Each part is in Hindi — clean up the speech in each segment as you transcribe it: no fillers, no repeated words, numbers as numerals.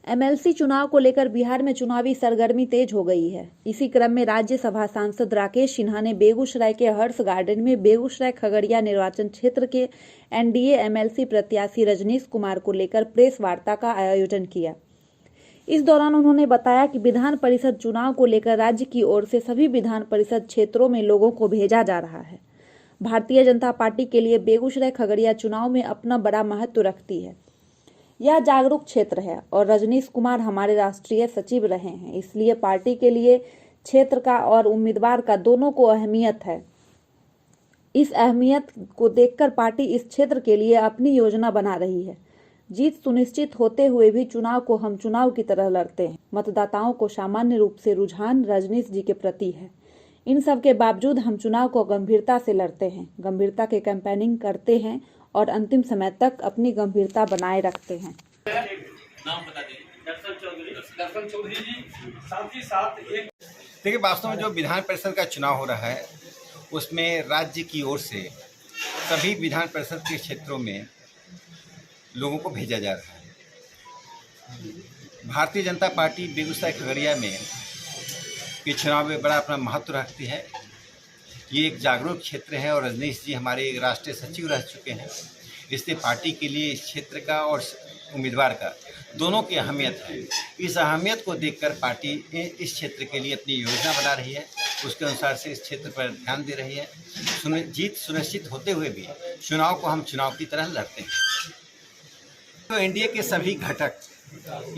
एमएलसी चुनाव को लेकर बिहार में चुनावी सरगर्मी तेज हो गई है। इसी क्रम में राज्यसभा सांसद राकेश सिन्हा ने बेगूसराय के हर्ष गार्डन में बेगूसराय खगड़िया निर्वाचन क्षेत्र के एनडीए एमएलसी प्रत्याशी रजनीश कुमार को लेकर प्रेस वार्ता का आयोजन किया। इस दौरान उन्होंने बताया कि विधान परिषद चुनाव को लेकर राज्य की ओर से सभी विधान परिषद क्षेत्रों में लोगों को भेजा जा रहा है। भारतीय जनता पार्टी के लिए बेगूसराय खगड़िया चुनाव में अपना बड़ा महत्व रखती है। यह जागरूक क्षेत्र है और रजनीश कुमार हमारे राष्ट्रीय सचिव रहे हैं, इसलिए पार्टी के लिए क्षेत्र का और उम्मीदवार का दोनों को अहमियत है। इस अहमियत को देखकर पार्टी इस क्षेत्र के लिए अपनी योजना बना रही है। जीत सुनिश्चित होते हुए भी चुनाव को हम चुनाव की तरह लड़ते हैं। मतदाताओं को सामान्य रूप से रुझान रजनीश जी के प्रति है। इन सब के बावजूद हम चुनाव को गंभीरता से लड़ते हैं, गंभीरता के कैंपेनिंग करते हैं और अंतिम समय तक अपनी गंभीरता बनाए रखते हैं। नाम बता दीजिए। दर्शन चौधरी जी। साथ ही साथ एक देखिए, वास्तव में जो विधान परिषद का चुनाव हो रहा है उसमें राज्य की ओर से सभी विधान परिषद के क्षेत्रों में लोगों को भेजा जा रहा है। भारतीय जनता पार्टी बेगूसराय खगड़िया में ये चुनाव में बड़ा अपना महत्व रखती है। ये एक जागरूक क्षेत्र है और रजनीश जी हमारे राष्ट्रीय सचिव रह चुके हैं, इसलिए पार्टी के लिए इस क्षेत्र का और उम्मीदवार का दोनों की अहमियत है। इस अहमियत को देखकर पार्टी इस क्षेत्र के लिए अपनी योजना बना रही है, उसके अनुसार से इस क्षेत्र पर ध्यान दे रही है। जीत सुनिश्चित होते हुए भी चुनाव को हम चुनाव की तरह लड़ते हैं। तो एनडीए के सभी घटक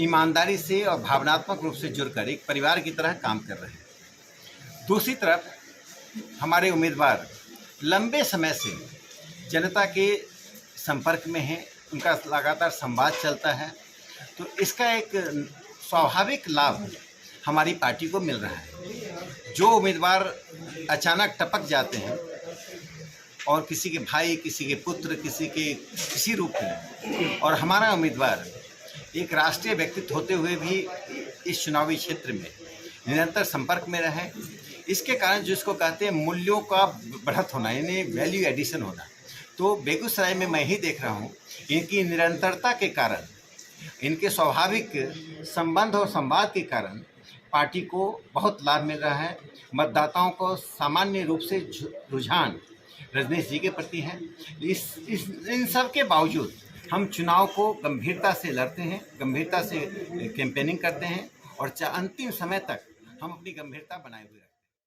ईमानदारी से और भावनात्मक रूप से जुड़कर एक परिवार की तरह काम कर रहे हैं। दूसरी तरफ हमारे उम्मीदवार लंबे समय से जनता के संपर्क में हैं, उनका लगातार संवाद चलता है, तो इसका एक स्वाभाविक लाभ हमारी पार्टी को मिल रहा है। जो उम्मीदवार अचानक टपक जाते हैं और किसी के भाई, किसी के पुत्र, किसी रूप में, और हमारा उम्मीदवार एक राष्ट्रीय व्यक्तित्व होते हुए भी इस चुनावी क्षेत्र में निरंतर संपर्क में रहे, इसके कारण जो इसको कहते हैं मूल्यों का बढ़त होना, यानी वैल्यू एडिशन होना, तो बेगूसराय में मैं ही देख रहा हूँ। इनकी निरंतरता के कारण, इनके स्वाभाविक संबंध और संवाद के कारण पार्टी को बहुत लाभ मिल रहा है। मतदाताओं को सामान्य रूप से रुझान रजनीश जी के प्रति है। इन सब के बावजूद हम चुनाव को गंभीरता से लड़ते हैं, गंभीरता से कैंपेनिंग करते हैं और अंतिम समय तक हम अपनी गंभीरता बनाए हुए हैं।